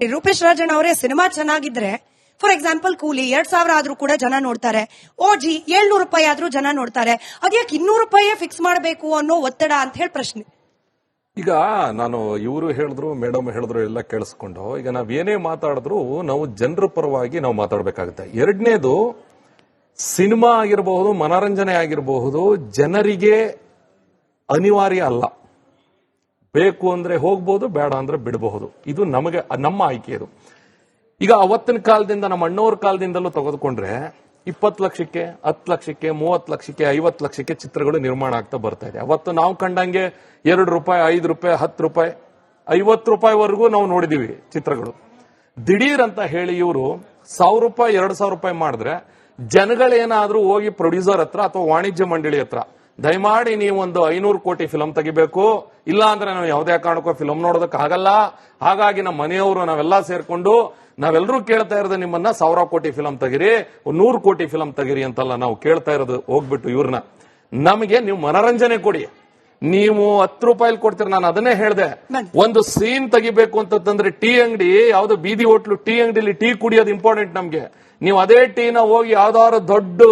ರೂಪೇಶ್ ರಾಜಣ್ಣ ಅವರೇ ಸಿನಿಮಾ ಚೆನ್ನಾಗಿದ್ರೆ for example ಕೂಲಿ 2000 ಆದ್ರೂ ಕೂಡ ಜನ ನೋಡ್ತಾರೆ, ಓಜಿ 700 ರೂಪಾಯಿ ಆದ್ರೂ ಜನ ನೋಡ್ತಾರೆ, ಅದ್ಯಾಕೆ 200 ರೂಪಾಯಿ ಫಿಕ್ಸ್ ಮಾಡಬೇಕು ಅನ್ನೋ ಒತ್ತಡ ಅಂತ ಹೇಳಿ ಪ್ರಶ್ನೆ. ಈಗ ನಾನು ಇವರು ಹೇಳಿದ್ರು ಮೇಡಮ್ ಹೇಳಿದ್ರು ಎಲ್ಲ ಕೇಳಿಸ್ಕೊಂಡು ಈಗ ನಾವೇನೇ ಮಾತಾಡಿದ್ರು ನಾವು ಜನರ ಪರವಾಗಿ ನಾವು ಮಾತಾಡಬೇಕಾಗುತ್ತೆ. ಎರಡನೇದು ಸಿನಿಮಾ ಆಗಿರಬಹುದು, ಮನೋರಂಜನೆ ಆಗಿರಬಹುದು, ಜನರಿಗೆ ಅನಿವಾರ್ಯ ಅಲ್ಲ. ಬೇಕು ಅಂದ್ರೆ ಹೋಗ್ಬೋದು, ಬೇಡ ಅಂದ್ರೆ ಬಿಡಬಹುದು. ಇದು ನಮಗೆ ನಮ್ಮ ಆಯ್ಕೆ. ಇದು ಈಗ ಅವತ್ತಿನ ಕಾಲದಿಂದ ನಮ್ಮ ಅಣ್ಣವ್ರ ಕಾಲದಿಂದಲೂ ತೆಗೆದುಕೊಂಡ್ರೆ 20 ಲಕ್ಷಕ್ಕೆ 10 ಲಕ್ಷಕ್ಕೆ 30 ಲಕ್ಷಕ್ಕೆ 50 ಲಕ್ಷಕ್ಕೆ ಚಿತ್ರಗಳು ನಿರ್ಮಾಣ ಆಗ್ತಾ ಬರ್ತಾ ಇದೆ. ಅವತ್ತು ನಾವು ಕಂಡಂಗೆ 2 ರೂಪಾಯಿ 5 ರೂಪಾಯಿ 10 ರೂಪಾಯಿ 50 ರೂಪಾಯಿವರೆಗೂ ನಾವು ನೋಡಿದೀವಿ ಚಿತ್ರಗಳು. ದಿಢೀರ್ ಅಂತ ಹೇಳಿ ಇವರು 1000 ರೂಪಾಯಿ 2000 ರೂಪಾಯಿ ಮಾಡಿದ್ರೆ ಜನಗಳೇನಾದ್ರೂ ಹೋಗಿ ಪ್ರೊಡ್ಯೂಸರ್ ಹತ್ರ ಅಥವಾ ವಾಣಿಜ್ಯ ಮಂಡಳಿ ಹತ್ರ ದಯಮಾಡಿ ನೀವು ಒಂದು 500 ಕೋಟಿ ಫಿಲಂ ತೆಗಿಬೇಕು, ಇಲ್ಲ ಅಂದ್ರೆ ನಾವು ಯಾವುದೇ ಕಾರಣಕ್ಕೂ ಫಿಲಂ ನೋಡೋದಕ್ಕೆ ಆಗಲ್ಲ, ಹಾಗಾಗಿ ನಮ್ಮ ಮನೆಯವರು ನಾವೆಲ್ಲ ಸೇರ್ಕೊಂಡು ನಾವೆಲ್ಲರೂ ಕೇಳ್ತಾ ಇರೋದು ನಿಮ್ಮನ್ನ 1000 ಕೋಟಿ ಫಿಲಂ ತೆಗಿರಿ, 100 ಕೋಟಿ ಫಿಲಂ ತೆಗಿರಿ ಅಂತೆಲ್ಲ ನಾವು ಕೇಳ್ತಾ ಇರೋದು. ಹೋಗ್ಬಿಟ್ಟು ಇವ್ರನ್ನ ನಮಗೆ ನೀವು ಮನೋರಂಜನೆ ಕೊಡಿ. ನೀವು 10 ರೂಪಾಯಿ ಕೊಡ್ತೀರಿ. ನಾನು ಅದನ್ನೇ ಹೇಳ್ದೆ, ಒಂದು ಸೀನ್ ತೆಗಿಬೇಕು ಅಂತಂದ್ರೆ ಟೀ ಅಂಗಡಿ, ಯಾವ್ದು ಬೀದಿ ಹೋಟ್ಲು ಟೀ ಅಂಗಡಿಲಿ ಟೀ ಕುಡಿಯೋದು ಇಂಪಾರ್ಟೆಂಟ್ ನಮ್ಗೆ. ನೀವು ಅದೇ ಟೀನ ಹೋಗಿ ಯಾವ್ದಾದ್ರು ದೊಡ್ಡ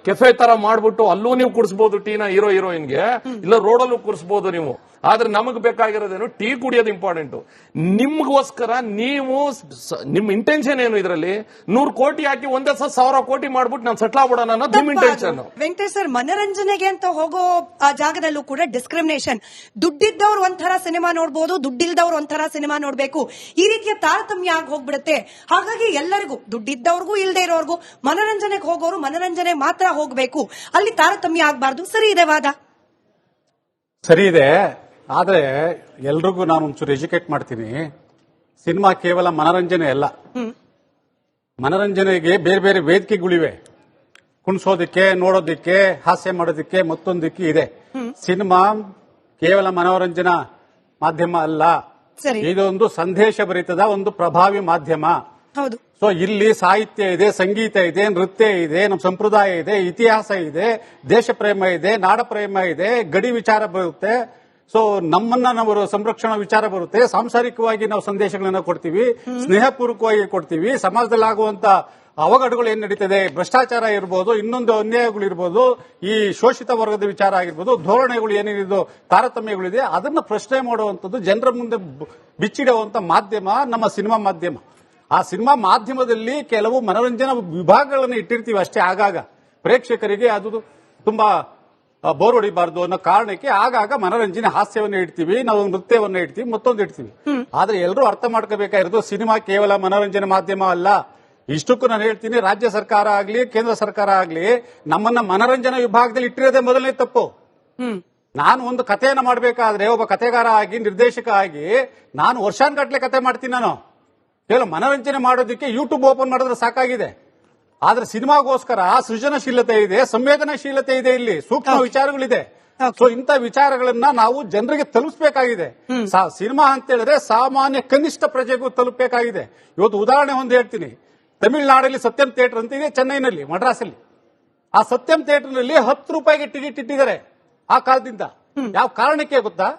ಕೆಫೆ ತರ ಮಾಡ್ಬಿಟ್ಟು ಅಲ್ಲೂ ನೀವು ಕುಡಿಸಬಹುದು ಟೀನ ಹೀರೋಯಿನ್ಗೆ, ಇಲ್ಲ ರೋಡಲ್ಲೂ ಕುಡಿಸಬಹುದು ನೀವು. ಆದ್ರೆ ನಮಗ್ ಬೇಕಾಗಿರೋದೇನು ಟೀ ಕುಡಿಯೋದು ಇಂಪಾರ್ಟೆಂಟ್. ನಿಮ್ಗೋಸ್ಕರ ನೀವು ನಿಮ್ ಇಂಟೆನ್ಷನ್ ಏನು ಇದರಲ್ಲಿ 100 ಕೋಟಿ ಹಾಕಿ ಒಂದೇ 1000 ಕೋಟಿ ಮಾಡ್ಬಿಟ್ಟು ನಾನು ಸೆಟ್ಲ್ ಆಗ್ಬಿಡೋಣ ಅನ್ನೋದು ನಿಮ್ ಇಂಟೆನ್ಷನ್. ವೆಂಕಟೇಶ್ ಸರ್, ಮನರಂಜನೆಗೆ ಅಂತ ಹೋಗೋ ಆ ಜಾಗದಲ್ಲೂ ಕೂಡ ಡಿಸ್ಕ್ರಿಮಿನೇಷನ್. ದುಡ್ಡಿದ್ದವ್ರು ಒಂಥರ ಸಿನಿಮಾ ನೋಡ್ಬೋದು, ದುಡ್ಡಿಲ್ದವ್ರು ಒಂಥರ ಸಿನಿಮಾ ನೋಡ್ಬೇಕು, ಈ ರೀತಿಯ ತಾರತಮ್ಯ ಆಗಿ ಹೋಗ್ಬಿಡುತ್ತೆ. ಹಾಗಾಗಿ ಎಲ್ಲರಿಗೂ ದುಡ್ಡಿದ್ದವ್ರಿಗೂ ಇಲ್ಲದೆ ಇರೋರ್ಗೂ ಮನರಂಜನೆಗೆ ಹೋಗೋರು ಮನರಂಜನೆ ಮಾತ್ರ ಹೋಗ್ಬೇಕು, ಅಲ್ಲಿ ತಾರತಮ್ಯ ಆಗ್ಬಾರ್ದು. ಸರಿ ಇದೆ ವಾದ? ಸರಿ ಇದೆ. ಆದ್ರೆ ಎಲ್ರಿಗೂ ನಾನು ಒಂಚೂರು ಎಜುಕೇಟ್ ಮಾಡ್ತೀನಿ. ಸಿನಿಮಾ ಕೇವಲ ಮನರಂಜನೆ ಅಲ್ಲ. ಮನರಂಜನೆಗೆ ಬೇರೆ ಬೇರೆ ವೇದಿಕೆಗಳಿವೆ. ಕುಣಿಸೋದಿಕ್ಕೆ, ನೋಡೋದಿಕ್ಕೆ, ಹಾಸ್ಯ ಮಾಡೋದಿಕ್ಕೆ, ಮತ್ತೊಂದಕ್ಕೆ ಇದೆ. ಸಿನಿಮಾ ಕೇವಲ ಮನೋರಂಜನಾ ಮಾಧ್ಯಮ ಅಲ್ಲ, ಇದೊಂದು ಸಂದೇಶ ಭರಿತದ ಒಂದು ಪ್ರಭಾವಿ ಮಾಧ್ಯಮ. ಹೌದು. ಸೊ ಇಲ್ಲಿ ಸಾಹಿತ್ಯ ಇದೆ, ಸಂಗೀತ ಇದೆ, ನೃತ್ಯ ಇದೆ, ನಮ್ಮ ಸಂಪ್ರದಾಯ ಇದೆ, ಇತಿಹಾಸ ಇದೆ, ದೇಶ ಪ್ರೇಮ ಇದೆ, ನಾಡ ಪ್ರೇಮ ಇದೆ, ಗಡಿ ವಿಚಾರ ಬರುತ್ತೆ. ಸೊ ನಮ್ಮನ್ನ ನಾವು ಸಂರಕ್ಷಣಾ ವಿಚಾರ ಬರುತ್ತೆ. ಸಾಂಸಾರಿಕವಾಗಿ ನಾವು ಸಂದೇಶಗಳನ್ನ ಕೊಡ್ತೀವಿ, ಸ್ನೇಹಪೂರ್ವಕವಾಗಿ ಕೊಡ್ತೀವಿ. ಸಮಾಜದಲ್ಲಿ ಆಗುವಂತ ಅವಘಡಗಳು ಏನ್ ನಡೀತದೆ, ಭ್ರಷ್ಟಾಚಾರ ಇರ್ಬೋದು, ಇನ್ನೊಂದು ಅನ್ಯಾಯಗಳು ಇರ್ಬೋದು, ಈ ಶೋಷಿತ ವರ್ಗದ ವಿಚಾರ ಆಗಿರ್ಬೋದು, ಧೋರಣೆಗಳು ಏನೇನಿದೆ, ತಾರತಮ್ಯಗಳಿದೆ, ಅದನ್ನ ಪ್ರಶ್ನೆ ಮಾಡುವಂತದ್ದು, ಜನರ ಮುಂದೆ ಬಿಚ್ಚಿಡುವಂತ ಮಾಧ್ಯಮ ನಮ್ಮ ಸಿನಿಮಾ ಮಾಧ್ಯಮ. ಆ ಸಿನಿಮಾ ಮಾಧ್ಯಮದಲ್ಲಿ ಕೆಲವು ಮನೋರಂಜನಾ ವಿಭಾಗಗಳನ್ನು ಇಟ್ಟಿರ್ತೀವಿ ಅಷ್ಟೇ. ಆಗಾಗ ಪ್ರೇಕ್ಷಕರಿಗೆ ಅದು ತುಂಬಾ ಬೋರ್ ಹೊಡಿಬಾರ್ದು ಅನ್ನೋ ಕಾರಣಕ್ಕೆ ಆಗಾಗ ಮನೋರಂಜನೆ ಹಾಸ್ಯವನ್ನು ಇಡ್ತೀವಿ, ನಾವು ನೃತ್ಯವನ್ನು ಇಡ್ತೀವಿ, ಮತ್ತೊಂದು ಇಡ್ತೀವಿ. ಆದ್ರೆ ಎಲ್ಲರೂ ಅರ್ಥ ಮಾಡ್ಕೋಬೇಕಾಗಿರೋದು ಸಿನಿಮಾ ಕೇವಲ ಮನೋರಂಜನೆ ಮಾಧ್ಯಮ ಅಲ್ಲ. ಇಷ್ಟಕ್ಕೂ ನಾನು ಹೇಳ್ತೀನಿ, ರಾಜ್ಯ ಸರ್ಕಾರ ಆಗ್ಲಿ ಕೇಂದ್ರ ಸರ್ಕಾರ ಆಗ್ಲಿ ನಮ್ಮನ್ನ ಮನೋರಂಜನಾ ವಿಭಾಗದಲ್ಲಿ ಇಟ್ಟಿರೋದೇ ಮೊದಲನೇ ತಪ್ಪು. ನಾನು ಒಂದು ಕಥೆಯನ್ನ ಮಾಡಬೇಕಾದ್ರೆ ಒಬ್ಬ ಕಥೆಗಾರ ಆಗಿ, ನಿರ್ದೇಶಕ ಆಗಿ ನಾನು ವರ್ಷಾನ್ಗಟ್ಲೆ ಕಥೆ ಮಾಡ್ತೀನಿ. ನಾನು ಕೇವಲ ಮನೋರಂಜನೆ ಮಾಡೋದಕ್ಕೆ ಯೂಟ್ಯೂಬ್ ಓಪನ್ ಮಾಡಿದ್ರೆ ಸಾಕಾಗಿದೆ. ಆದ್ರೆ ಸಿನಿಮಾಗೋಸ್ಕರ ಸೃಜನಶೀಲತೆ ಇದೆ, ಸಂವೇದನಾಶೀಲತೆ ಇದೆ, ಇಲ್ಲಿ ಸೂಕ್ಷ್ಮ ವಿಚಾರಗಳಿದೆ. ಸೊ ಇಂಥ ವಿಚಾರಗಳನ್ನ ನಾವು ಜನರಿಗೆ ತಲುಪಿಸಬೇಕಾಗಿದೆ. ಸಿನಿಮಾ ಅಂತ ಹೇಳಿದ್ರೆ ಸಾಮಾನ್ಯ ಕನಿಷ್ಠ ಪ್ರಜೆಗೂ ತಲುಪಬೇಕಾಗಿದೆ. ಇವತ್ತು ಉದಾಹರಣೆ ಒಂದು ಹೇಳ್ತೀನಿ. ತಮಿಳುನಾಡಲ್ಲಿ ಸತ್ಯಂ ಥಿಯೇಟರ್ ಅಂತ ಇದೆ, ಚೆನ್ನೈನಲ್ಲಿ, ಮಡ್ರಾಸಲ್ಲಿ. ಆ ಸತ್ಯಂ ಥಿಯೇಟರ್ನಲ್ಲಿ 10 ರೂಪಾಯಿಗೆ ಟಿಕೆಟ್ ಇಟ್ಟಿದ್ದಾರೆ ಆ ಕಾಲದಿಂದ. ಯಾವ ಕಾರಣಕ್ಕೆ ಗೊತ್ತಾ?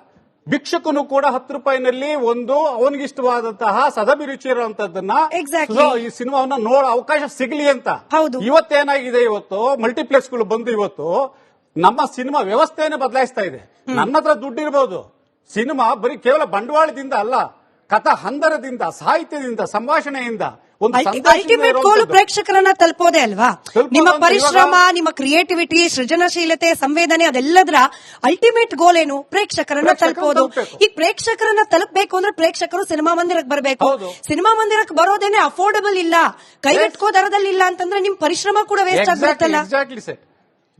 ಭಿಕ್ಷಕನು ಕೂಡ 10 ರೂಪಾಯಿನಲ್ಲಿ ಒಂದು ಅವನಿಗಿಷ್ಟವಾದಂತಹ ಸದಭಿರುಚಿ ಇರುವಂತದ್ದನ್ನ ಈ ಸಿನಿಮಾವನ್ನ ನೋಡೋ ಅವಕಾಶ ಸಿಗಲಿ ಅಂತ. ಇವತ್ತೇನಾಗಿದೆ, ಇವತ್ತು ಮಲ್ಟಿಪ್ಲೆಕ್ಸ್ಗಳು ಬಂದು ಇವತ್ತು ನಮ್ಮ ಸಿನಿಮಾ ವ್ಯವಸ್ಥೆಯನ್ನೇ ಬದಲಾಯಿಸ್ತಾ ಇದೆ. ನನ್ನ ಹತ್ರ ದುಡ್ಡಿರಬಹುದು, ಸಿನಿಮಾ ಬರೀ ಕೇವಲ ಬಂಡವಾಳದಿಂದ ಅಲ್ಲ, ಕಥಾ ಹಂದರದಿಂದ, ಸಾಹಿತ್ಯದಿಂದ, ಸಂಭಾಷಣೆಯಿಂದ ಅಲ್ಟಿಮೇಟ್ ಗೋಲ್ ಪ್ರೇಕ್ಷಕರನ್ನ ತಲುಪೋದೇ ಅಲ್ವಾ? ನಿಮ್ಮ ಪರಿಶ್ರಮ, ನಿಮ್ಮ ಕ್ರಿಯೇಟಿವಿಟಿ, ಸೃಜನಶೀಲತೆ, ಸಂವೇದನೆ, ಅದೆಲ್ಲದರ ಅಲ್ಟಿಮೇಟ್ ಗೋಲ್ ಏನು? ಪ್ರೇಕ್ಷಕರನ್ನ ತಲುಪೋದು. ಈಗ ಪ್ರೇಕ್ಷಕರನ್ನ ತಲುಪಬೇಕು ಅಂದ್ರೆ ಪ್ರೇಕ್ಷಕರು ಸಿನಿಮಾ ಮಂದಿರಕ್ಕೆ ಬರಬೇಕು. ಸಿನಿಮಾ ಮಂದಿರಕ್ಕೆ ಬರೋದೇನೆ ಅಫೋರ್ಡಬಲ್ ಇಲ್ಲ, ಕೈಗೆಟ್ಕೋ ದರದಲ್ಲಿ ಇಲ್ಲ ಅಂತಂದ್ರೆ ನಿಮ್ ಪರಿಶ್ರಮ ಕೂಡ ವೇಸ್ಟ್ ಆಗ್ಬಿಡುತ್ತಲ್ಲ.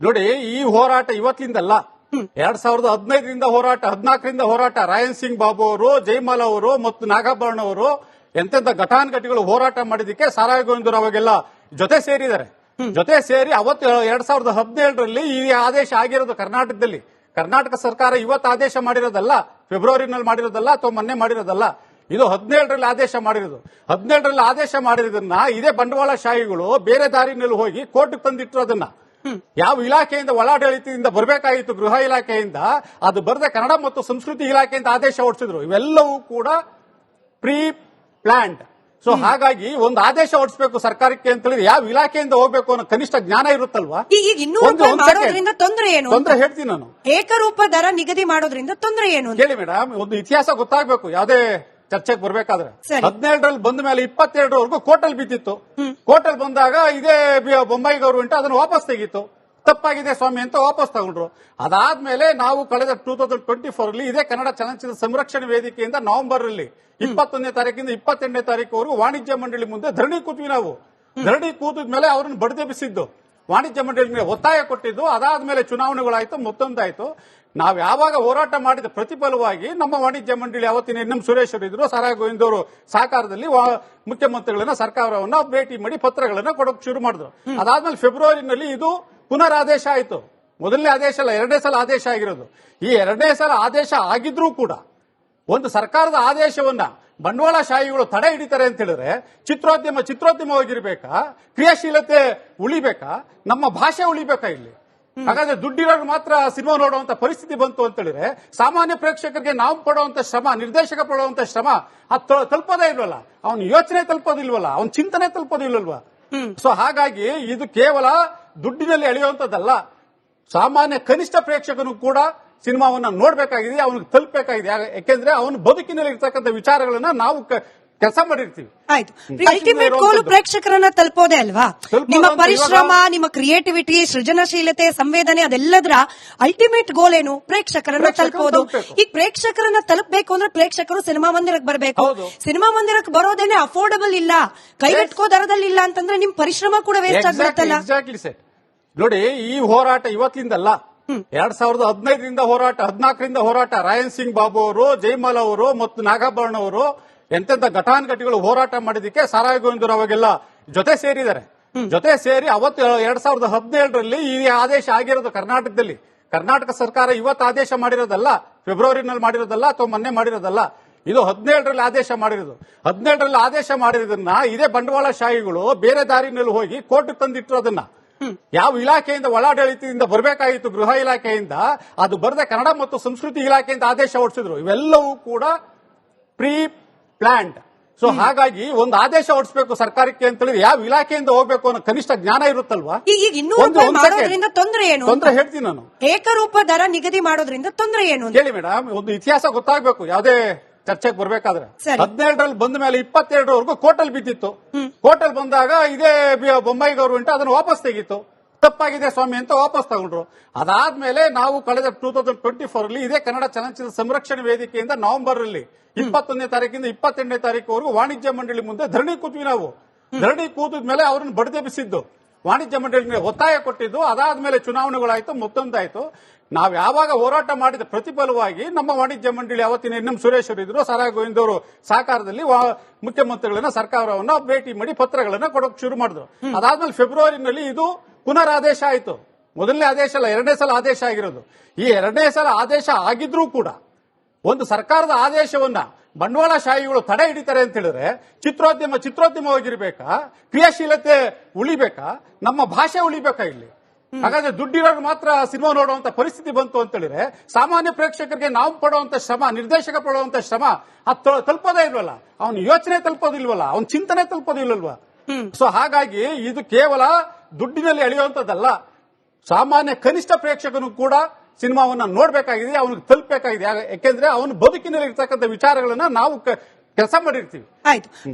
ನೋಡಿ, ಈ ಹೋರಾಟ ಇವತ್ತಿಂದಲ್ಲ, 2015ರಿಂದ ಹೋರಾಟ, 14ರಿಂದ ಹೋರಾಟ. ರಾಯನ್ ಸಿಂಗ್ ಬಾಬು ಅವರು, ಜಯಮಾಲಾ ಅವರು ಮತ್ತು ನಾಗಾಭರಣ ಅವರು ಎಂತೆಂತ ಘಟಾನುಘಟಿಗಳು ಹೋರಾಟ ಮಾಡಿದಕ್ಕೆ ಸಾರಾಯಿ ಗೋವಿಂದರು ಅವಾಗೆಲ್ಲ ಜೊತೆ ಸೇರಿದ್ದಾರೆ. ಜೊತೆ ಸೇರಿ ಅವತ್ತು 2017ರಲ್ಲಿ ಈ ಆದೇಶ ಆಗಿರೋದು ಕರ್ನಾಟಕದಲ್ಲಿ. ಕರ್ನಾಟಕ ಸರ್ಕಾರ ಇವತ್ತು ಆದೇಶ ಮಾಡಿರೋದಲ್ಲ, ಫೆಬ್ರವರಿನಲ್ಲಿ ಮಾಡಿರೋದಲ್ಲ, ಅಥವಾ ಮೊನ್ನೆ ಮಾಡಿರೋದಲ್ಲ. ಇದು 17ರಲ್ಲಿ ಆದೇಶ ಮಾಡಿರೋದು. 17ರಲ್ಲಿ ಆದೇಶ ಮಾಡಿರೋದನ್ನ ಇದೇ ಬಂಡವಾಳಶಾಹಿಗಳು ಬೇರೆ ದಾರಿನಲ್ಲಿ ಹೋಗಿ ಕೋರ್ಟ್ಗೆ ತಂದಿಟ್ಟಿರೋದನ್ನ ಯಾವ ಇಲಾಖೆಯಿಂದ ಒಳಾಡಳಿತದಿಂದ ಬರಬೇಕಾಗಿತ್ತು, ಗೃಹ ಇಲಾಖೆಯಿಂದ, ಅದು ಬರದೆ ಕನ್ನಡ ಮತ್ತು ಸಂಸ್ಕೃತಿ ಇಲಾಖೆಯಿಂದ ಆದೇಶ ಹೊರಡಿಸಿದ್ರು. ಇವೆಲ್ಲವೂ ಕೂಡ ಪ್ರೀ ಪ್ಲಾಂಟ್. ಸೊ ಹಾಗಾಗಿ ಒಂದು ಆದೇಶ ಹೊರಡಿಸಬೇಕು ಸರ್ಕಾರಕ್ಕೆ ಅಂತ ಹೇಳಿದ್ರೆ ಯಾವ ಇಲಾಖೆಯಿಂದ ಹೋಗ್ಬೇಕು ಅನ್ನೋ ಕನಿಷ್ಠ ಜ್ಞಾನ ಇರುತ್ತಲ್ವಾ? ಈಗ 200 ರೂಪಾಯಿ ಮಾಡೋದ್ರಿಂದ ತೊಂದರೆ ಏನು? ತೊಂದರೆ ಹೇಳ್ತೀನಿ ನಾನು. ಏಕರೂಪ ದರ ನಿಗದಿ ಮಾಡೋದ್ರಿಂದ ತೊಂದರೆ ಏನು? ಕೇಳಿ ಮೇಡಮ್, ಒಂದು ಇತಿಹಾಸ ಗೊತ್ತಾಗಬೇಕು ಯಾವ್ದೇ ಚರ್ಚೆಗೆ ಬರ್ಬೇಕಾದ್ರೆ. ಸರಿ. 17ರಲ್ಲಿ ಬಂದ ಮೇಲೆ 22ರವರೆಗೂ ಕೋರ್ಟಲ್ ಬಿದ್ದಿತ್ತು. ಕೋರ್ಟಲ್ ಬಂದಾಗ ಇದೇ ಬೊಂಬಾಯಿ ಗವರ್ಮೆಂಟ್ ಅದನ್ನು ವಾಪಸ್ ತೆಗೀತು. ತಪ್ಪಾಗಿದೆ ಸ್ವಾಮಿ ಅಂತ ವಾಪಸ್ ತಗೊಂಡ್ರು. ಅದಾದ್ಮೇಲೆ ನಾವು ಕಳೆದ 2024 ಇದೇ ಕನ್ನಡ ಚಲನಚಿತ್ರ ಸಂರಕ್ಷಣೆ ವೇದಿಕೆಯಿಂದ ನವೆಂಬರ್ ಅಲ್ಲಿ 21ನೇ ತಾರೀಕಿಂದ 28ನೇ ತಾರೀಕುವರೆಗೂ ವಾಣಿಜ್ಯ ಮಂಡಳಿ ಮುಂದೆ ಧರಣಿ ಕೂತ್ವಿ ನಾವು. ಧರಣಿ ಕೂತಿದ ಮೇಲೆ ಅವರನ್ನು ಬಡಿದೆಬ್ಬಿಸಿದ್ದು, ವಾಣಿಜ್ಯ ಮಂಡಳಿ ಮೇಲೆ ಒತ್ತಾಯ ಕೊಟ್ಟಿದ್ದು. ಅದಾದ್ಮೇಲೆ ಚುನಾವಣೆಗಳಾಯ್ತು, ಮತ್ತೊಂದಾಯ್ತು. ನಾವು ಯಾವಾಗ ಹೋರಾಟ ಮಾಡಿದ ಪ್ರತಿಫಲವಾಗಿ ನಮ್ಮ ವಾಣಿಜ್ಯ ಮಂಡಳಿ ಅವತ್ತಿನ ಎನ್ ಎಂ ಸುರೇಶ್ ಅವರು ಇದ್ರು, ಸಾರಾ ಗೋವಿಂದ್ ಅವರು ಸಹಕಾರದಲ್ಲಿ ಮುಖ್ಯಮಂತ್ರಿಗಳನ್ನ ಸರ್ಕಾರವನ್ನ ಭೇಟಿ ಮಾಡಿ ಪತ್ರಗಳನ್ನ ಕೊಡೋಕೆ ಶುರು ಮಾಡಿದ್ರು. ಅದಾದ್ಮೇಲೆ ಫೆಬ್ರವರಿನಲ್ಲಿ ಇದು ಪುನರ್ ಆದೇಶ ಆಯಿತು. ಮೊದಲನೇ ಆದೇಶ ಅಲ್ಲ, 2ನೇ ಸಲ ಆದೇಶ ಆಗಿರೋದು. ಈ 2ನೇ ಸಲ ಆದೇಶ ಆಗಿದ್ರೂ ಕೂಡ ಒಂದು ಸರ್ಕಾರದ ಆದೇಶವನ್ನ ಬಂಡವಾಳಶಾಹಿಗಳು ತಡೆ ಹಿಡಿತಾರೆ ಅಂತ ಹೇಳಿದ್ರೆ ಚಿತ್ರೋದ್ಯಮವಾಗಿರ್ಬೇಕಾ, ಕ್ರಿಯಾಶೀಲತೆ ಉಳಿಬೇಕಾ, ನಮ್ಮ ಭಾಷೆ ಉಳಿಬೇಕಾ ಇಲ್ಲಿ? ಹಾಗಾದ್ರೆ ದುಡ್ಡಿರೋರು ಮಾತ್ರ ಸಿನಿಮಾ ನೋಡುವಂತ ಪರಿಸ್ಥಿತಿ ಬಂತು ಅಂತ ಹೇಳಿದ್ರೆ ಸಾಮಾನ್ಯ ಪ್ರೇಕ್ಷಕರಿಗೆ ನಾವು ಪಡುವಂತ ಶ್ರಮ, ನಿರ್ದೇಶಕ ಪಡುವಂತ ಶ್ರಮ ಅದು ತಲುಪೋದೇ ಇಲ್ವಲ್ಲ, ಅವನ ಯೋಚನೆ ತಲುಪೋದಿಲ್ವಲ್ಲ, ಅವನ ಚಿಂತನೆ ತಲುಪೋದಿಲ್ವಲ್ವಾ? ಸೊ ಹಾಗಾಗಿ ಇದು ಕೇವಲ ದುಡ್ಡಿನಲ್ಲಿ ಎಳೆಯುವಂತದ್ದಲ್ಲ. ಸಾಮಾನ್ಯ ಕನಿಷ್ಠ ಪ್ರೇಕ್ಷಕನು ಕೂಡ ಸಿನಿಮಾವನ್ನ ನೋಡ್ಬೇಕಾಗಿದೆ, ಅವನಿಗೆ ತಲುಪಬೇಕಾಗಿದೆ. ಯಾಕೆಂದ್ರೆ ಅವನ ಬದುಕಿನಲ್ಲಿ ಇರ್ತಕ್ಕಂಥ ವಿಚಾರಗಳನ್ನ ನಾವು ಕೆಲಸ ಮಾಡಿರ್ತೀವಿ. ಆಯ್ತು, ಅಲ್ಟಿಮೇಟ್ ಗೋಲ್ ಪ್ರೇಕ್ಷಕರನ್ನ ತಲುಪೋದೇ ಅಲ್ವಾ? ನಿಮ್ಮ ಪರಿಶ್ರಮ, ನಿಮ್ಮ ಕ್ರಿಯೇಟಿವಿಟಿ, ಸೃಜನಶೀಲತೆ, ಸಂವೇದನೆ ಅದೆಲ್ಲದರ ಅಲ್ಟಿಮೇಟ್ ಗೋಲ್ ಏನು? ಪ್ರೇಕ್ಷಕರನ್ನ ತಲುಪೋದು. ಈಗ ಪ್ರೇಕ್ಷಕರನ್ನ ತಲುಪಬೇಕು ಅಂದ್ರೆ ಪ್ರೇಕ್ಷಕರು ಸಿನಿಮಾ ಮಂದಿರಕ್ಕೆ ಬರಬೇಕು. ಸಿನಿಮಾ ಮಂದಿರಕ್ಕೆ ಬರೋದೇನೆ ಅಫೋರ್ಡಬಲ್ ಇಲ್ಲ, ಕೈಗೆಟ್ಕೋ ದರದಲ್ಲಿ ಇಲ್ಲ ಅಂತಂದ್ರೆ ನಿಮ್ ಪರಿಶ್ರಮ ಕೂಡ ವೇಸ್ಟ್ ಆಗ್ಬಿಡುತ್ತಲ್ಲ. Exactly sir. ನೋಡಿ, ಈ ಹೋರಾಟ ಇವತ್ತಿಂದಲ್ಲ, 2015ರಿಂದ ಹೋರಾಟ, 14ರಿಂದ ಹೋರಾಟ. ರಾಯನ್ ಸಿಂಗ್ ಬಾಬು ಅವರು, ಜೈಮಾಲ್ ಅವರು ಮತ್ತು ನಾಗಾಭರಣ ಅವರು ಎಂತೆಂತ ಘಟಾನುಘಟಿಗಳು ಹೋರಾಟ ಮಾಡಿದಕ್ಕೆ ಸಾರಾ ಗೋವಿಂದರು ಅವಾಗೆಲ್ಲ ಜೊತೆ ಸೇರಿದ್ದಾರೆ. ಜೊತೆ ಸೇರಿ ಅವತ್ತು 2017ರಲ್ಲಿ ಈ ಆದೇಶ ಆಗಿರೋದು ಕರ್ನಾಟಕದಲ್ಲಿ. ಕರ್ನಾಟಕ ಸರ್ಕಾರ ಇವತ್ತು ಆದೇಶ ಮಾಡಿರೋದಲ್ಲ, ಫೆಬ್ರವರಿನಲ್ಲಿ ಮಾಡಿರೋದಲ್ಲ, ಅಥವಾ ಮೊನ್ನೆ ಮಾಡಿರೋದಲ್ಲ. ಇದು 17ರಲ್ಲಿ ಆದೇಶ ಮಾಡಿರೋದು. 17ರಲ್ಲಿ ಆದೇಶ ಮಾಡಿರೋದನ್ನ ಇದೇ ಬಂಡವಾಳಶಾಹಿಗಳು ಬೇರೆ ದಾರಿನಲ್ಲಿ ಹೋಗಿ ಕೋರ್ಟ್ ತಂದಿಟ್ಟಿರೋದನ್ನ ಯಾವ ಇಲಾಖೆಯಿಂದ, ಒಳಾಡಳಿತದಿಂದ ಬರಬೇಕಾಗಿತ್ತು, ಗೃಹ ಇಲಾಖೆಯಿಂದ, ಅದು ಬರದೆ ಕನ್ನಡ ಮತ್ತು ಸಂಸ್ಕೃತಿ ಇಲಾಖೆಯಿಂದ ಆದೇಶ ಹೊರಡಿಸಿದ್ರು. ಇವೆಲ್ಲವೂ ಕೂಡ ಪ್ರೀ ಪ್ಲಾಂಟ್. ಸೊ ಹಾಗಾಗಿ ಒಂದು ಆದೇಶ ಹೊರಡಿಸಬೇಕು ಸರ್ಕಾರಕ್ಕೆ ಅಂತ ಹೇಳಿದ್ರೆ ಯಾವ ಇಲಾಖೆಯಿಂದ ಹೋಗ್ಬೇಕು ಅನ್ನೋ ಕನಿಷ್ಠ ಜ್ಞಾನ ಇರುತ್ತಲ್ವಾ? ಈಗ 200 ರೂಪಾಯಿ ಮಾಡೋದ್ರಿಂದ ತೊಂದರೆ ಏನು? ತೊಂದರೆ ಹೇಳ್ತೀನಿ ನಾನು. ಏಕರೂಪ ದರ ನಿಗದಿ ಮಾಡೋದ್ರಿಂದ ತೊಂದರೆ ಏನು? ಹೇಳಿ ಮೇಡಮ್, ಒಂದು ಇತಿಹಾಸ ಗೊತ್ತಾಗಬೇಕು ಯಾವ್ದೇ ಚರ್ಚೆಗೆ ಬರ್ಬೇಕಾದ್ರೆ. 17ರಲ್ಲಿ ಬಂದ ಮೇಲೆ 22ರವರೆಗೂ ಕೋರ್ಟಲ್ ಬಿದ್ದಿತ್ತು. ಕೋರ್ಟಲ್ ಬಂದಾಗ ಇದೇ ಬೊಂಬಾಯಿ ಗವರ್ಮೆಂಟ್ ಅದನ್ನು ವಾಪಸ್ ತೆಗೀತು. ತಪ್ಪಾಗಿದೆ ಸ್ವಾಮಿ ಅಂತ ವಾಪಸ್ ತಗೊಂಡ್ರು. ಅದಾದ್ಮೇಲೆ ನಾವು ಕಳೆದ 2024 ಇದೇ ಕನ್ನಡ ಚಲನಚಿತ್ರ ಸಂರಕ್ಷಣೆ ವೇದಿಕೆಯಿಂದ ನವೆಂಬರ್ ಅಲ್ಲಿ 21ನೇ ತಾರೀಕಿಂದ 28ನೇ ತಾರೀಕುವರೆಗೂ ವಾಣಿಜ್ಯ ಮಂಡಳಿ ಮುಂದೆ ಧರಣಿ ಕೂತ್ವಿ ನಾವು. ಧರಣಿ ಕೂತಿದ ಮೇಲೆ ಅವರನ್ನು ಬಡಿದೆಬ್ಬಿಸಿದ್ದು, ವಾಣಿಜ್ಯ ಮಂಡಳಿ ಮೇಲೆ ಒತ್ತಾಯ ಕೊಟ್ಟಿದ್ದು. ಅದಾದ್ಮೇಲೆ ಚುನಾವಣೆಗಳಾಯ್ತು, ಮತ್ತೊಂದಾಯ್ತು. ನಾವು ಯಾವಾಗ ಹೋರಾಟ ಮಾಡಿದ ಪ್ರತಿಫಲವಾಗಿ ನಮ್ಮ ವಾಣಿಜ್ಯ ಮಂಡಳಿ ಅವತ್ತಿನ ಎನ್ ಎಂ ಸುರೇಶ್ ಅವರು ಇದ್ರು, ಸಾರಾ ಗೋವಿಂದ್ ಅವರು ಸಹಕಾರದಲ್ಲಿ ಮುಖ್ಯಮಂತ್ರಿಗಳನ್ನ ಸರ್ಕಾರವನ್ನ ಭೇಟಿ ಮಾಡಿ ಪತ್ರಗಳನ್ನ ಕೊಡೋಕೆ ಶುರು ಮಾಡಿದ್ರು. ಅದಾದ್ಮೇಲೆ ಫೆಬ್ರವರಿನಲ್ಲಿ ಇದು ಪುನರ್ ಆದೇಶ ಆಯಿತು. ಮೊದಲನೇ ಆದೇಶ ಅಲ್ಲ, 2ನೇ ಸಲ ಆದೇಶ ಆಗಿರೋದು. ಈ 2ನೇ ಸಲ ಆದೇಶ ಆಗಿದ್ರೂ ಕೂಡ ಒಂದು ಸರ್ಕಾರದ ಆದೇಶವನ್ನ ಬಂಡವಾಳಶಾಹಿಗಳು ತಡೆ ಹಿಡಿತಾರೆ ಅಂತ ಹೇಳಿದ್ರೆ ಚಿತ್ರೋದ್ಯಮವಾಗಿರ್ಬೇಕಾ, ಕ್ರಿಯಾಶೀಲತೆ ಉಳಿಬೇಕಾ, ನಮ್ಮ ಭಾಷೆ ಉಳಿಬೇಕಾ ಇಲ್ಲಿ? ಹಾಗಾದ್ರೆ ದುಡ್ಡಿರೋರು ಮಾತ್ರ ಸಿನಿಮಾ ನೋಡುವಂತ ಪರಿಸ್ಥಿತಿ ಬಂತು ಅಂತ ಹೇಳಿದ್ರೆ ಸಾಮಾನ್ಯ ಪ್ರೇಕ್ಷಕರಿಗೆ ನಾವು ಪಡುವಂತ ಶ್ರಮ, ನಿರ್ದೇಶಕ ಪಡುವಂತ ಶ್ರಮ ಅದು ತಲುಪೋದೇ ಇಲ್ವಲ್ಲ, ಅವನ ಯೋಚನೆ ತಲುಪೋದಿಲ್ವಲ್ಲ, ಅವನ ಚಿಂತನೆ ತಲುಪೋದಿಲ್ವಲ್ವಾ? ಸೊ ಹಾಗಾಗಿ ಇದು ಕೇವಲ ದುಡ್ಡಿನಲ್ಲಿ ಎಳೆಯುವಂತದ್ದಲ್ಲ. ಸಾಮಾನ್ಯ ಕನಿಷ್ಠ ಪ್ರೇಕ್ಷಕನು ಕೂಡ ಸಿನಿಮಾವನ್ನ ನೋಡ್ಬೇಕಾಗಿದೆ, ಅವನಿಗೆ ತಲುಪಬೇಕಾಗಿದೆ. ಯಾಕೆಂದ್ರೆ ಅವನ ಬದುಕಿನಲ್ಲಿ ಇರ್ತಕ್ಕಂಥ ವಿಚಾರಗಳನ್ನ ನಾವು ಕೆಲಸ ಮಾಡಿರ್ತೀವಿ. ಆಯ್ತು.